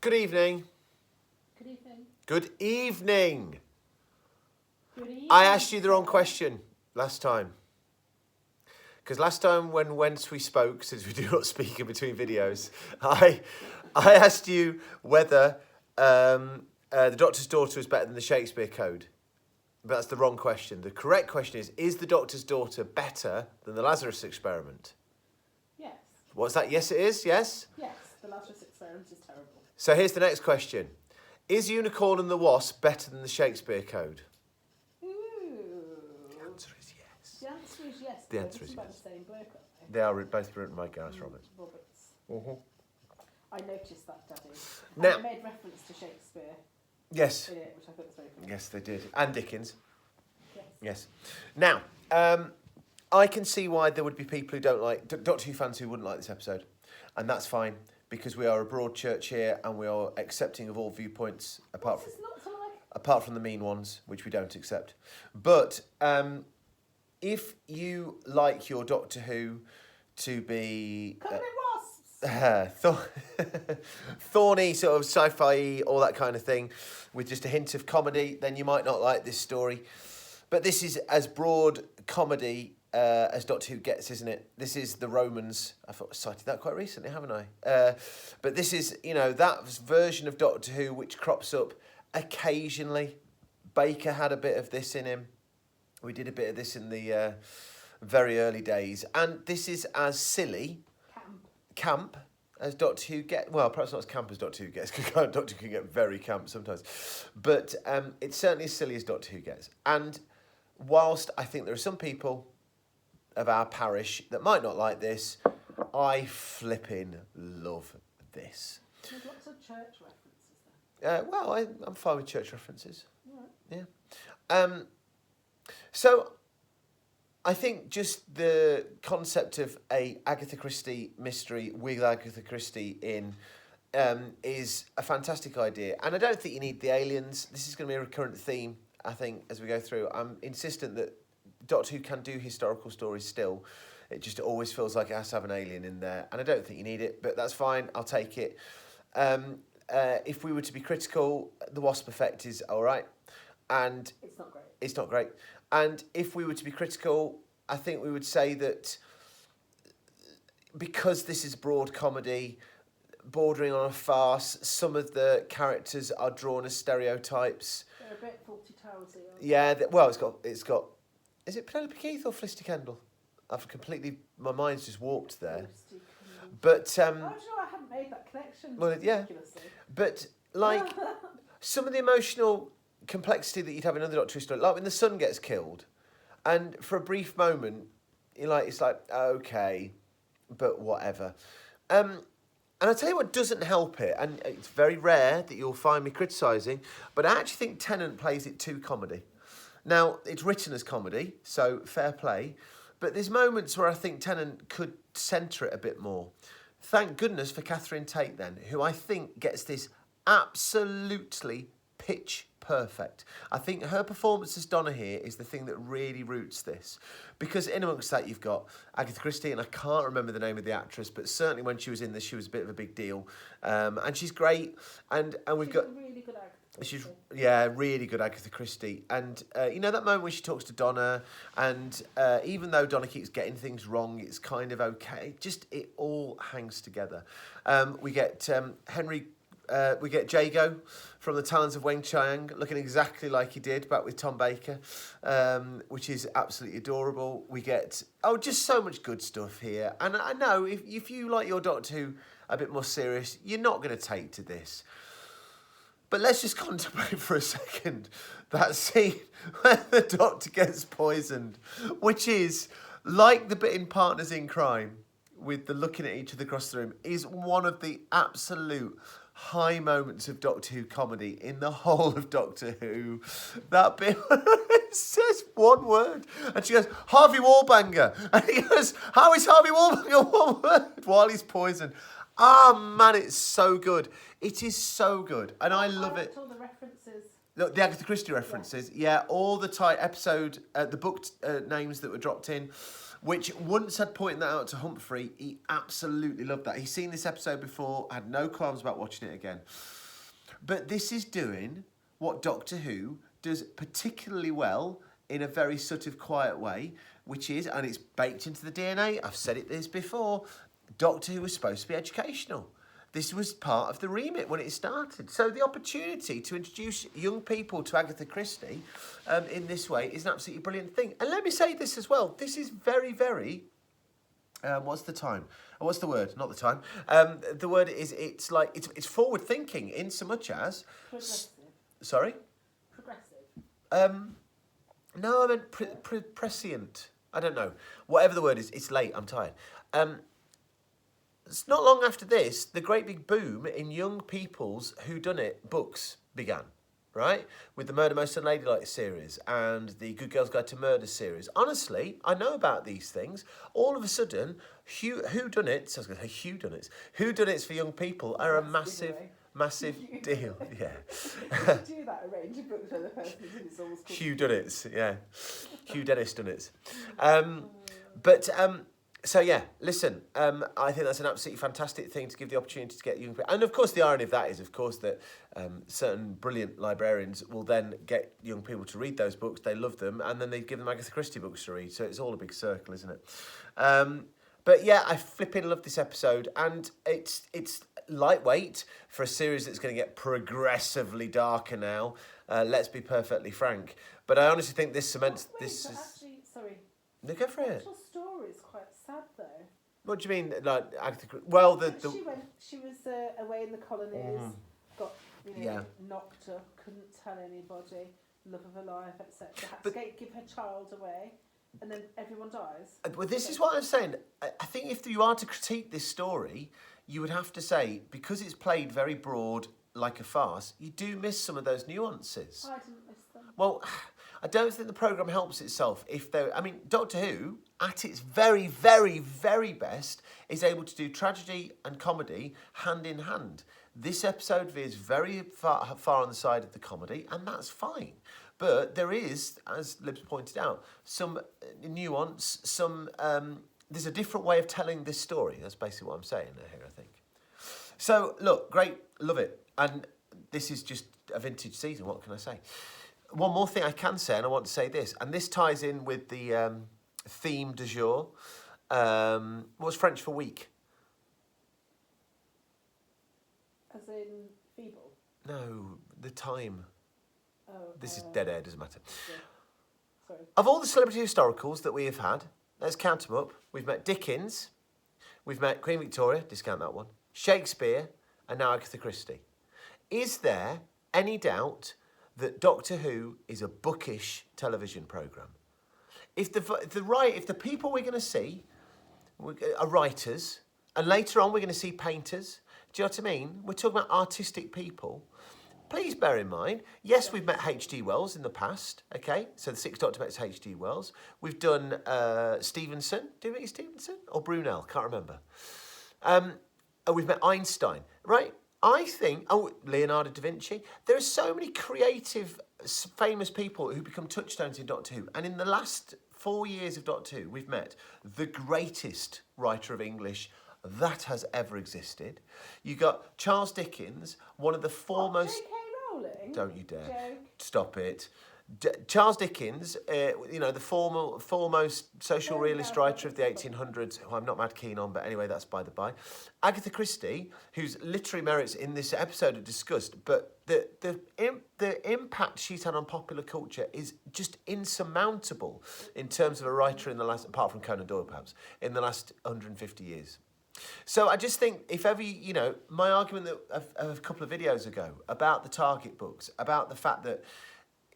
Good evening. Good evening. Good evening. Good evening. I asked you the wrong question last time. Because last time whence we spoke, since we do not speak in between videos, I asked you whether the Doctor's Daughter was better than the Shakespeare Code. But that's the wrong question. The correct question is the Doctor's Daughter better than the Lazarus Experiment? Yes. What's that? Yes, it is? Yes? Yes, the Lazarus Experiment is terrible. So here's the next question. Is Unicorn and the Wasp better than the Shakespeare Code? Ooh. The answer is yes. The answer is yes. The answer is by yes. the same book, aren't They are both written by Gareth Roberts. Roberts. Mm-hmm. I noticed that, Daddy. Now- And they made reference to Shakespeare Yes. in it, which I thought was very funny. Yes, they did. And Dickens. Yes. Yes. Now, I can see why there would be people who don't like Doctor Who fans who wouldn't like this episode, and that's fine because we are a broad church here and we are accepting of all viewpoints apart What's from this not to like? apart from the mean ones, which we don't accept. But if you like your Doctor Who to be Covered in wasps! thorny, sort of sci-fi, all that kind of thing, with just a hint of comedy, then you might not like this story. But this is as broad comedy as Doctor Who gets, isn't it? This is the Romans. I thought I cited that quite recently, haven't I? But this is, that version of Doctor Who which crops up occasionally. Baker had a bit of this in him. We did a bit of this in the very early days. And this is as silly, camp as Doctor Who gets. Well, perhaps not as camp as Doctor Who gets, because Doctor Who can get very camp sometimes. But it's certainly as silly as Doctor Who gets. And whilst I think there are some people of our parish that might not like this, I flipping love this. There's lots of church references there. Well, I'm fine with church references. Right. Yeah. So I think just the concept of a Agatha Christie mystery with Agatha Christie in is a fantastic idea. And I don't think you need the aliens. This is going to be a recurrent theme, I think, as we go through. I'm insistent that Doctor Who can do historical stories still. It just always feels like it has to have an alien in there. And I don't think you need it, but that's fine. I'll take it. If we were to be critical, the Wasp effect is all right. And It's not great. it's not great. And if we were to be critical, I think we would say that because this is broad comedy, bordering on a farce, some of the characters are drawn as stereotypes. They're a bit Faulty Towers-y, aren't they? Yeah, well, it's got. Is it Penelope Keith or Felicity Kendall? I've completely. My mind's just warped there. Felicity Kendall. But I'm sure I hadn't made that connection. Well, yeah. Ridiculously. but like some of the emotional complexity that you'd have in another Doctor Who story, like when the son gets killed, and for a brief moment, it's like okay, but whatever. And I'll tell you what doesn't help it, and it's very rare that you'll find me criticising, but I actually think Tennant plays it too comedy. Now, it's written as comedy, so fair play, but there's moments where I think Tennant could centre it a bit more. Thank goodness for Catherine Tate then, who I think gets this absolutely pitch perfect. I think her performance as Donna here is the thing that really roots this. Because in amongst that you've got Agatha Christie, and I can't remember the name of the actress, but certainly when she was in this, she was a bit of a big deal. And she's great. And we've She's got... a really good actor. She's, yeah, really good Agatha Christie. And, that moment when she talks to Donna, and even though Donna keeps getting things wrong, it's kind of okay. Just, it all hangs together. We get we get Jago from the Talons of Weng Chiang, looking exactly like he did back with Tom Baker, which is absolutely adorable. We get, just so much good stuff here. And I know if you like your Doctor Who a bit more serious, you're not going to take to this. But let's just contemplate for a second that scene where the Doctor gets poisoned, which is, like the bit in Partners in Crime, with the looking at each other across the room, is one of the absolute high moments of Doctor Who comedy in the whole of Doctor Who. That bit it says one word, and she goes, Harvey Wallbanger, and he goes, how is Harvey Wallbanger one word while he's poisoned? Man, it's so good. It is so good, and I love it. All the references. The Agatha Christie references, yeah, all the episode, the book names that were dropped in. which once I'd pointed that out to Humphrey, he absolutely loved that. He's seen this episode before, had no qualms about watching it again. But this is doing what Doctor Who does particularly well in a very sort of quiet way, which is, and it's baked into the DNA, I've said this before, Doctor Who was supposed to be educational. This was part of the remit when it started. So the opportunity to introduce young people to Agatha Christie in this way is an absolutely brilliant thing. And let me say this as well. This is very, very... what's the time? What's the word? Not the time. The word is, it's like, it's forward thinking in so much as... Progressive. Sorry? Progressive. No, I meant prescient. I don't know. Whatever the word is, it's late. I'm tired. It's not long after this, the great big boom in young people's whodunit books began, right? With the Murder Most Unladylike series and the Good Girls Guide to Murder series. Honestly, I know about these things. All of a sudden, whodunits, I was going to say whodunits for young people are a massive deal. Yeah. Do that, arrange a book for the person who's always called Whodunits, yeah. Hugh Dennis Dunnits. So yeah, listen, I think that's an absolutely fantastic thing to give the opportunity to get young people. And of course, the irony of that is, of course, that certain brilliant librarians will then get young people to read those books. They love them, and then they give them Agatha Christie books to read. So it's all a big circle, isn't it? But yeah, I flipping love this episode, and it's lightweight for a series that's going to get progressively darker now. Let's be perfectly frank. But I honestly think this cements this. But actually, sorry. No, go for The it. actual story is quite sad, though. What do you mean, like Agatha? Well, She was away in the colonies, got knocked up, couldn't tell anybody, love of her life, etc. Had to give her child away, and then everyone dies. Well, this is what I'm saying. I think if you are to critique this story, you would have to say, because it's played very broad, like a farce, you do miss some of those nuances. I didn't miss them. Well, I don't think the programme helps itself if I mean, Doctor Who, at its very, very, very best, is able to do tragedy and comedy hand in hand. This episode veers very far on the side of the comedy, and that's fine. But there is, as Libs pointed out, some nuance, there's a different way of telling this story. That's basically what I'm saying here, I think. So, look, great, love it. And this is just a vintage season, what can I say? One more thing I can say, and I want to say this, and this ties in with the theme du jour. What's French for weak? As in feeble? No, the time. Oh, This is dead air, doesn't matter. Yeah. Sorry. Of all the celebrity historicals that we have had, let's count them up. We've met Dickens, we've met Queen Victoria, discount that one, Shakespeare, and now Agatha Christie. Is there any doubt that Doctor Who is a bookish television programme? If the people we're going to see are writers, and later on we're going to see painters, do you know what I mean? We're talking about artistic people. Please bear in mind, yes, we've met H.G. Wells in the past, okay? So the Sixth Doctor met H.G. Wells. We've done Stevenson. Did we meet Stevenson? Or Brunel? Can't remember. We've met Einstein, right? I think, Leonardo da Vinci. There are so many creative, famous people who become touchstones in Doctor Who. And in the last 4 years of Doctor Who, we've met the greatest writer of English that has ever existed. You got Charles Dickens, one of the foremost... J.K. Rowling? Don't you dare. Joke. Stop it. Charles Dickens, the foremost social realist writer of the 1800s, who I'm not mad keen on, but anyway, that's by the by. Agatha Christie, whose literary merits in this episode are discussed, but the impact she's had on popular culture is just insurmountable in terms of a writer in the last, apart from Conan Doyle perhaps, in the last 150 years. So I just think, if ever, my argument that a couple of videos ago about the Target books, about the fact that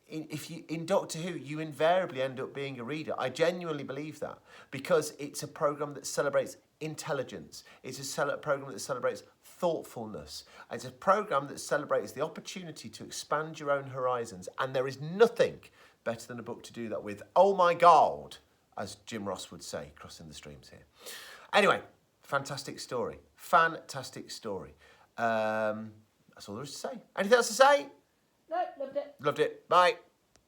in Doctor Who, you invariably end up being a reader. I genuinely believe that, because it's a programme that celebrates intelligence. It's a programme that celebrates thoughtfulness. It's a programme that celebrates the opportunity to expand your own horizons. And there is nothing better than a book to do that with. Oh my God, as Jim Ross would say, crossing the streams here. Anyway, fantastic story. Fantastic story. That's all there is to say. Anything else to say? No, loved it. Loved it. Bye.